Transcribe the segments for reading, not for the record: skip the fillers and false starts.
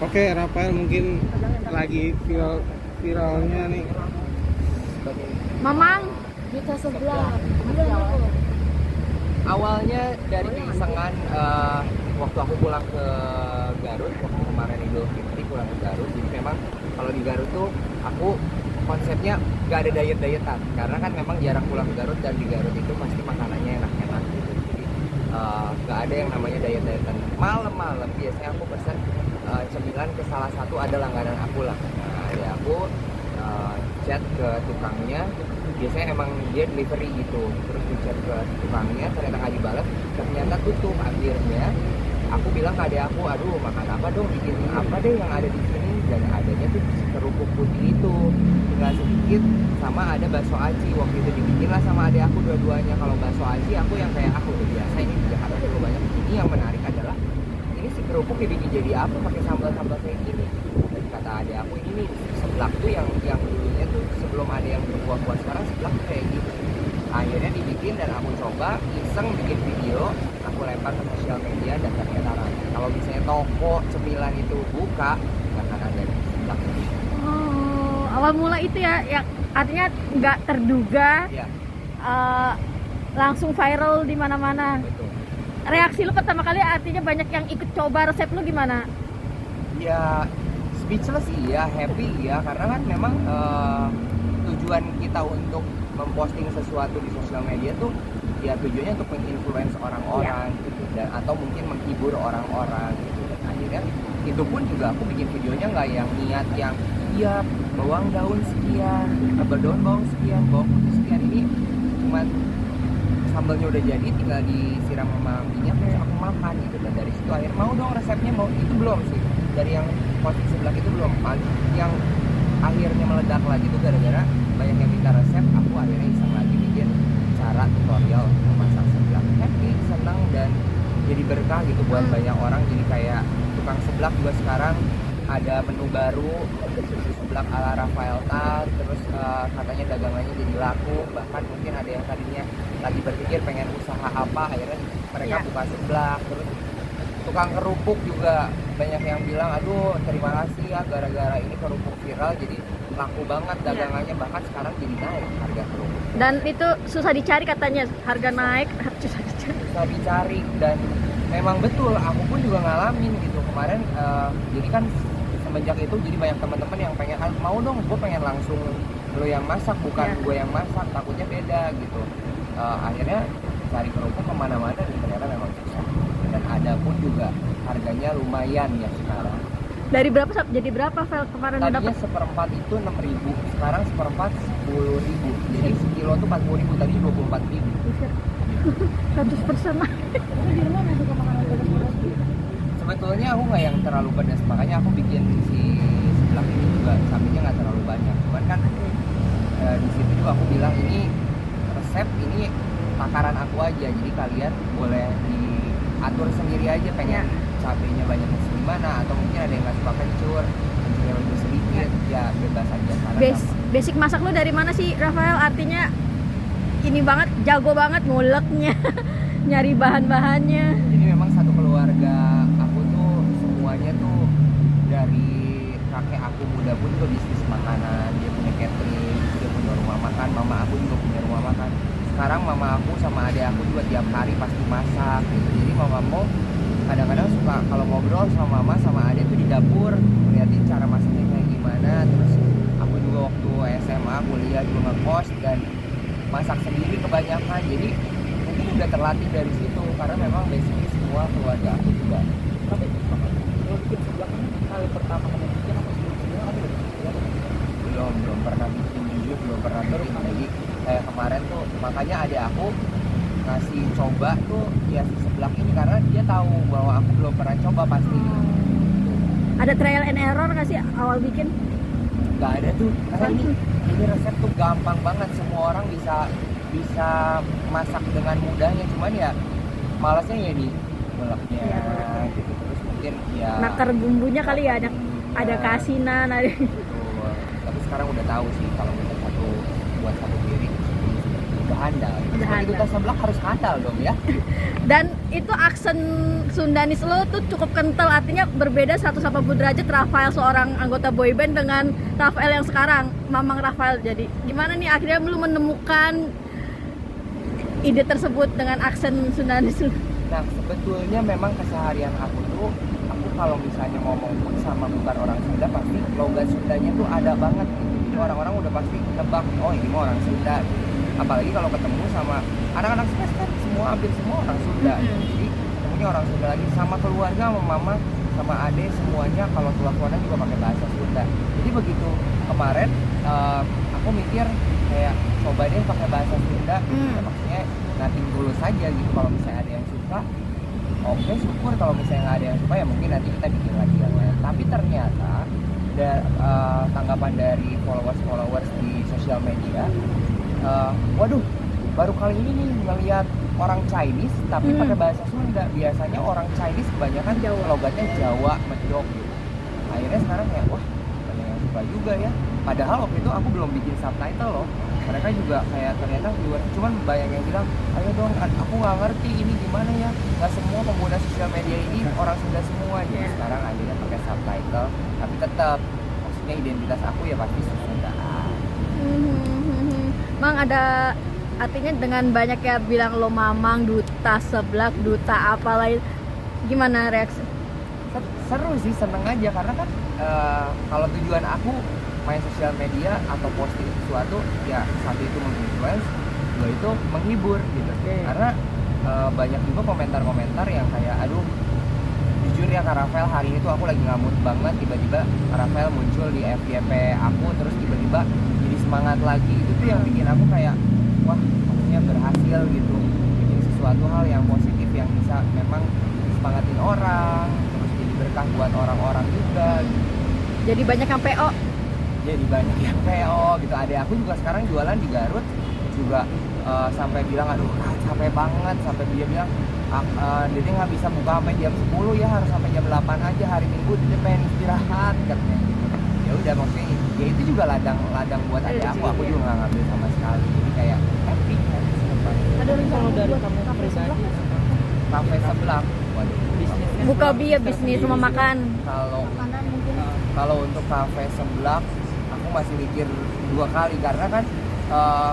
Oke, Rafael mungkin lagi viralnya nih. Mamang kita sebelah. Awalnya dari keisengan waktu aku pulang ke Garut, waktu kemarin Idul Fitri pulang ke Garut. Jadi memang kalau di Garut tuh aku konsepnya gak ada diet-dietan, karena kan memang jarang pulang ke Garut, dan di Garut itu pasti makanannya enak-enak gitu. Jadi gak ada yang namanya diet-dietan. Malam-malam biasanya aku pesan cemilan ke salah satu, ada langganan aku lah. Nah, ada aku chat ke tukangnya, biasanya emang dia delivery gitu, terus di chat ke tukangnya, ternyata nggak dibalas, ternyata tutup. Akhirnya aku bilang ke adek aku, aduh makan apa dong, bikin apa deh yang ada di sini, dan adanya tuh kerupuk putih itu tinggal sedikit, sama ada bakso aci. Waktu itu dibikin lah sama adek aku dua-duanya. Kalau bakso aci aku yang kayak aku udah biasa, ini di Jakarta juga banyak. Ini yang menarik adalah ini si kerupuk dibikin jadi apa pakai sambal-sambal kayak gini. Dan kata adek aku, ini nih seblak tuh yang dulunya tuh sebelum ada yang berkuah-kuah, sekarang seblak tuh kayak gitu. Akhirnya dibikin dan aku coba iseng bikin video, aku lempar ke sosial media dan ternyata rame. Kalau misalnya toko cemilan itu buka, nggak akan ada seblak. Oh, awal mula itu ya, artinya nggak terduga, Ya, langsung viral di mana-mana. betul. Reaksi lu pertama kali artinya banyak yang ikut coba resep lu gimana? Ya speechless sih ya, happy ya, karena kan memang tujuan kita untuk memposting sesuatu di sosial media tuh ya tujuannya untuk menginfluence orang-orang gitu, dan atau mungkin menghibur orang-orang gitu. Dan akhirnya itu pun juga aku bikin videonya nggak yang niat yang iya bawang daun sekian, daun bawang sekian, bawang putih sekian. Ini cuman sambalnya udah jadi, tinggal disiram sama minyak terus aku makan gitu. Dan dari situ akhirnya mau dong resepnya, mau. Itu belum sih, dari yang posting sebelah itu belum. Yang akhirnya meledak lagi tuh gara-gara banyak yang minta resep, aku akhirnya iseng lagi bikin cara tutorial memasak seblak. Happy, senang, dan jadi berkah gitu buat banyak orang. Jadi kayak tukang seblak juga sekarang ada menu baru, seblak ala Rafael Tan, terus katanya dagangannya jadi laku. Bahkan mungkin ada yang tadinya lagi berpikir pengen usaha apa, akhirnya mereka buka seblak. Terus tukang kerupuk juga banyak yang bilang, aduh terima kasih ya, gara-gara ini kerupuk viral jadi laku banget dagangannya. Bahkan sekarang jadi naik harga kerupuk. Dan itu susah dicari katanya, harga naik, susah dicari. Dan memang betul, aku pun juga ngalamin gitu kemarin. Jadi kan semenjak itu jadi banyak teman-teman yang pengen, mau dong gue pengen langsung lo yang masak, bukan gue yang masak, takutnya beda gitu. Akhirnya cari kerupuk kemana-mana dan ternyata memang susah. Dan ada pun juga harganya lumayan ya sekarang. Dari berapa jadi berapa Vel kemarin udah Tadinya dapat? seperempat itu 6.000, sekarang seperempat 10.000. Jadi sekilo tuh 40.000, tadi 24.000. 100% lah. Sebetulnya aku nggak yang terlalu pedas, makanya aku bikin si seblak ini juga cabenya nggak terlalu banyak. Cuman kan di situ juga aku bilang ini resep, ini takaran aku aja, jadi kalian boleh diatur sendiri aja, pengen cabenya banyak gimana, atau mungkin ada yang nggak suka kencur, kencurnya lebih sedikit, ya bebas aja. Basic masak lu dari mana sih Rafael? Artinya ini banget, jago banget nguleknya, nyari bahan-bahannya. Jadi memang satu keluarga aku tuh semuanya tuh dari kakek aku muda pun tuh bisnis makanan, dia punya catering, dia punya rumah makan. Mama aku juga punya rumah makan. Sekarang mama aku sama adik aku juga tiap hari pasti masak gitu. Jadi mamamu kadang-kadang suka kalau ngobrol sama mama sama adik tuh di dapur, ngeliatin cara masaknya kayak gimana. Terus aku juga waktu SMA kuliah juga ngekos dan masak sendiri kebanyakan. Jadi mungkin udah terlatih dari situ, karena memang basicnya semua keluarga aku juga. Kalau bikin seblak ini kali pertama kamu bikin apa sebelumnya ada belum pernah bikin, jujur belum pernah bikin. Jadi kayak kemarin tuh makanya adik aku ngasih coba tuh ya si seblak ini, karena dia tahu bahwa aku belum pernah coba pasti. Ada trial and error nggak sih awal bikin? Nggak ada tuh, karena ini resep tuh gampang banget, semua orang bisa masak dengan mudahnya. Cuman ya malasnya ya di nguleknya gitu. Terus mungkin ya nakar bumbunya kali ya, ada kasinan, ada. Betul. Tapi sekarang udah tahu sih kalau kita buat satu piring udah handal. Udah Sebagai handal. duta seblak harus handal dong ya. Dan itu aksen Sundanis lo tuh cukup kental, artinya berbeda 180 derajat Rafael seorang anggota boyband dengan Rafael yang sekarang, Mamang Rafael. Jadi gimana nih akhirnya lu menemukan ide tersebut dengan aksen Sundanis lu? Nah sebetulnya memang keseharian aku tuh, aku kalau misalnya ngomong pun sama bukan orang Sunda pasti logat Sundanya tuh ada banget gitu. Jadi orang-orang udah pasti nebak, oh ini mah orang Sunda. Apalagi kalau ketemu sama anak-anak Sunda kan hampir semua orang Sunda. Jadi ketemunya orang Sunda lagi, sama keluarga, sama mama, sama ade, semuanya kalau teleponan juga pakai bahasa Sunda. Jadi begitu kemarin aku mikir kayak coba deh pakai bahasa Sunda. Ya, maksudnya nating dulu saja gitu, kalau misalnya ada yang suka oke, syukur. Kalau misalnya nggak ada yang suka ya mungkin nanti kita bikin lagi yang lain. Tapi ternyata tanggapan dari followers di sosial media, waduh baru kali ini nih ngelihat orang Chinese tapi pakai bahasa Sunda. Biasanya orang Chinese kebanyakan logatnya Jawa, Medok gitu. Akhirnya sekarang kayak wah banyak yang suka juga ya. Padahal waktu itu aku belum bikin subtitle loh. Mereka juga kayak ternyata viewer, cuman banyak yang bilang, ayo dong, aku nggak ngerti ini gimana ya. Nggak semua pengguna sosial media ini orang Sunda semua. Jadi sekarang akhirnya pakai subtitle, tapi tetap maksudnya identitas aku ya pasti Sunda. Mang, ada artinya dengan banyak ya bilang lo Mamang, duta seblak, duta apa lain, gimana reaksi? Seru sih, seneng aja karena kan kalau tujuan aku main sosial media atau posting sesuatu ya satu itu menginfluence, dua itu menghibur gitu. Karena banyak juga komentar-komentar yang kayak aduh jujur ya Kak Rafael, hari ini tuh aku lagi ngamut banget, tiba-tiba Kak Rafael muncul di FYP aku terus tiba-tiba jadi semangat lagi. Itu tuh yang bikin aku kayak wah maksudnya berhasil gitu, bikin sesuatu hal yang positif yang bisa memang semangatin orang, terus jadi berkah buat orang-orang juga gitu. Jadi banyak yang PO. Jadi banyak yang PO gitu. Adek aku juga sekarang jualan di Garut juga sampai bilang aduh capek banget, sampai dia bilang Dede nggak bisa buka sampai jam 10 ya, harus sampai jam 8 aja hari Minggu, Dede pengen istirahat katanya gitu. Ya udah maksudnya ya itu juga ladang buat adek aku juga nggak ngambil sama sekali. Jadi kayak happy seneng banget. Ada kalau dari kamu pribadi Kafe sebelah, waduh bisnis Buka bisnis rumah makan. Kalau untuk kafe seblak aku masih mikir 2 kali karena kan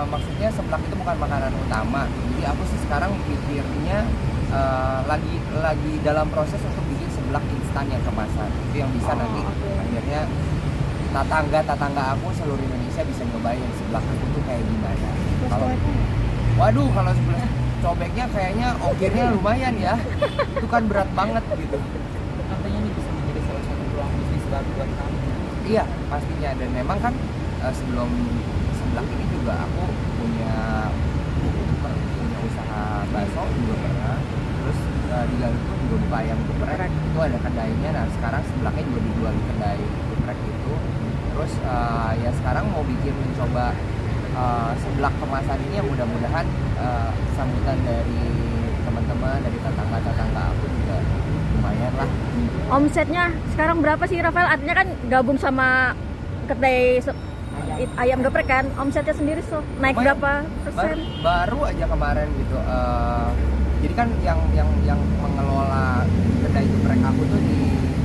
maksudnya seblak itu bukan makanan utama. Jadi aku sih sekarang mikirnya lagi dalam proses untuk bikin seblak instan yang kemasan. Itu yang bisa nanti akhirnya tetangga aku seluruh Indonesia bisa nyobain seblak aku tuh kayak gimana. Kalau sebelah cobeknya kayaknya ongkirnya lumayan ya. Itu kan berat banget gitu. katanya ini bisa menjadi salah satu peluang bisnis baru buat kamu. Iya pastinya, dan memang kan sebelum seblak ini juga aku punya usaha bakso juga pernah. Terus di Garut pun juga buka ayam geprek, itu ada kedainya. Nah sekarang seblaknya juga dijual di kedai geprek itu. Terus ya sekarang mau bikin mencoba seblak kemasan ini yang mudah-mudahan sambutan dari teman-teman, dari tetangga aku juga lumayan lah. Omsetnya sekarang berapa sih Rafael? Artinya kan gabung sama kedai ayam geprek kan, omsetnya sendiri naik Lumayan. berapa persen? Baru aja kemarin gitu. Jadi kan yang mengelola kedai geprek aku tuh di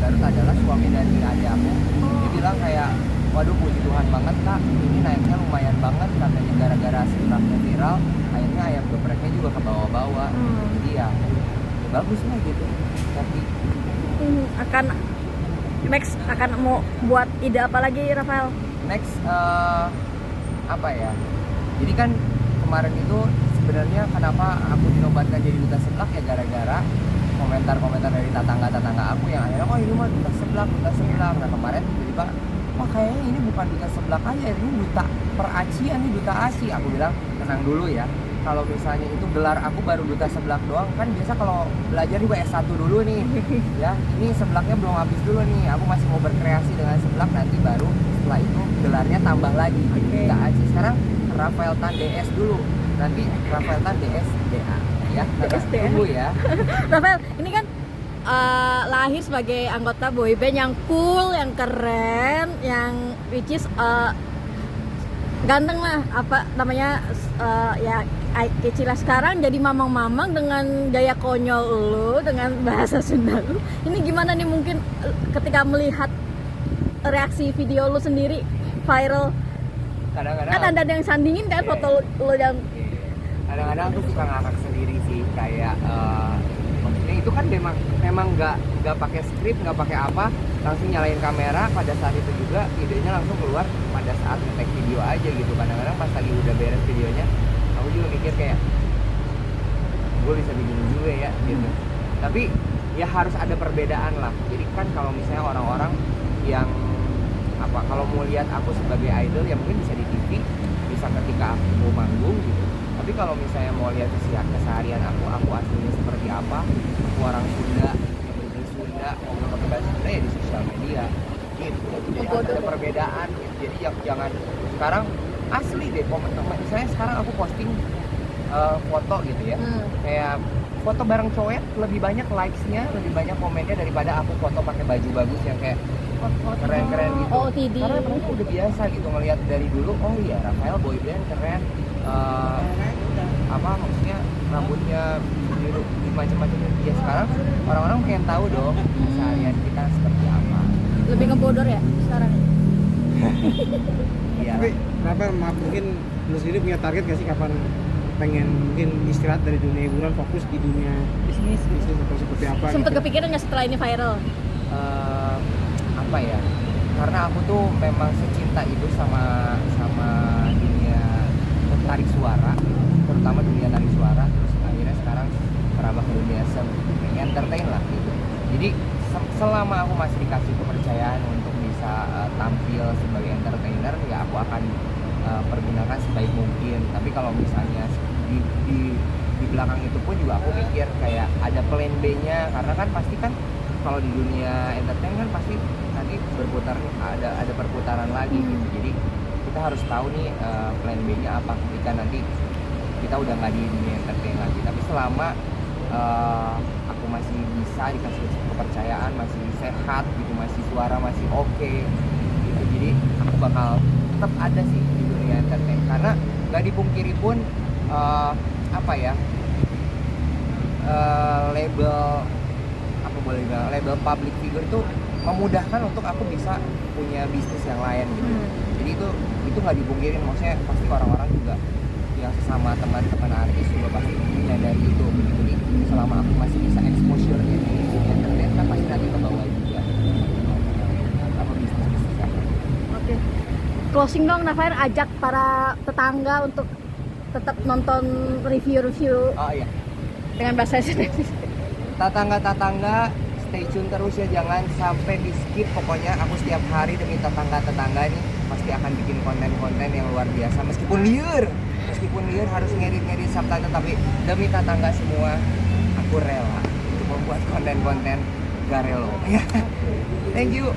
Garut adalah suami dari adik aku. Dia bilang kayak waduh puji Tuhan banget Kak, ini naiknya lumayan banget katanya gara-gara seblaknya viral, akhirnya ayam gepreknya juga ke bawah-bawah. Jadi ya bagus lah gitu. Tapi Akan next akan mau buat ide apa lagi Rafael? next apa ya? Jadi kan kemarin itu sebenarnya kenapa aku dinobatkan jadi duta seblak ya gara-gara komentar-komentar dari tetangga aku yang akhirnya oh ini mah duta seblak. Nah kemarin tiba-tiba wah kayaknya ini bukan duta seblak aja, ini duta peracian nih, duta ASI. Aku bilang tenang dulu ya, kalau misalnya itu gelar aku baru duta seblak doang, kan biasa kalau belajar juga S1 dulu nih ya, ini seblaknya belum habis dulu nih, aku masih mau berkreasi dengan seblak, nanti baru setelah itu gelarnya tambah lagi jadi duta ASI. Sekarang Rafael Tan DS dulu, nanti Rafael Tan DS DA ya, tunggu ya. Rafael, ini kan lahir sebagai anggota boyband yang cool, yang keren, yang which is ganteng lah, apa namanya, ya Kecila sekarang jadi mamang-mamang dengan gaya konyol lu, dengan bahasa Sunda lu. Ini gimana nih mungkin ketika melihat reaksi video lu sendiri viral? Kadang-kadang Kan ada yang sandingin kan Iya. foto lu yang kadang-kadang aku suka ngakak sendiri sih, kayak maksudnya itu kan memang nggak pakai skrip, nggak pakai apa, langsung nyalain kamera. Pada saat itu juga idenya langsung keluar pada saat nge-take video aja gitu. Kadang-kadang pas lagi udah beres videonya, aku juga mikir kayak gue bisa begini juga ya gitu. Tapi ya harus ada perbedaan lah. Jadi kan kalau misalnya orang-orang yang apa, kalau mau lihat aku sebagai idol ya mungkin bisa di TV, bisa ketika aku mau manggung gitu. Tapi kalau misalnya mau lihat keseharian aku aslinya seperti apa, aku orang Sunda yang berbahasa Sunda, ngomong pakai bahasa Sunda ya di sosial media gitu. Jadi harus ada perbedaan gitu. Jadi jangan sekarang asli deh komen. Misalnya sekarang aku posting foto gitu ya, kayak foto bareng cowok lebih banyak likes-nya, lebih banyak komennya daripada aku foto pakai baju bagus yang kayak keren-keren gitu. OOTD. Karena mereka udah biasa gitu ngelihat dari dulu, oh iya Rafael boyband keren, apa maksudnya rambutnya biru macam-macam. Ya sekarang orang-orang pengen tahu dong keseharian kita seperti apa. lebih ngebodor ya sekarang. Iya. Tapi kenapa maaf, mungkin lu sendiri punya target gak sih kapan pengen mungkin istirahat dari dunia hiburan, fokus di dunia bisnis atau seperti apa Sempet gitu? kepikiran nggak setelah ini viral? Apa ya, karena aku tuh memang secinta itu sama dunia tarik suara, terutama dunia tarik suara. Terus akhirnya sekarang merambah ke dunia entertain lah gitu. Jadi selama aku masih dikasih kepercayaan untuk bisa tampil sebagai entertainer, ya aku akan pergunakan sebaik mungkin. Tapi kalau misalnya di belakang itu pun juga aku mikir kayak ada plan B-nya, karena kan pasti kan kalau di dunia entertain kan pasti nanti berputar, ada perputaran lagi gitu. Jadi kita harus tahu nih plan B-nya apa ketika nanti kita udah nggak di dunia entertain lagi. Tapi selama aku masih bisa dikasih kepercayaan, masih sehat gitu, masih suara masih oke gitu, jadi aku bakal tetap ada sih di dunia entertain. Karena nggak dipungkiri pun apa ya, label apa boleh bilang, label public figure itu memudahkan untuk aku bisa punya bisnis yang lain gitu. Jadi itu nggak dipungkirin, maksudnya pasti orang-orang juga yang sesama teman-teman artis juga pasti menyadari itu. Jadi selama aku masih bisa exposure di dunia entertain kan pasti nanti ke bawah juga apa bisnis yang Oke. Closing dong, Rafael, ajak para tetangga untuk tetap nonton review-review oh iya, dengan bahasa Indonesia. tetangga-tetangga stay tune terus ya, jangan sampai di skip. Pokoknya aku setiap hari demi tetangga-tetangga nih pasti akan bikin konten-konten yang luar biasa, meskipun liar harus ngedit subtitle, tapi demi tetangga semua aku rela untuk membuat konten-konten garelo. Thank you.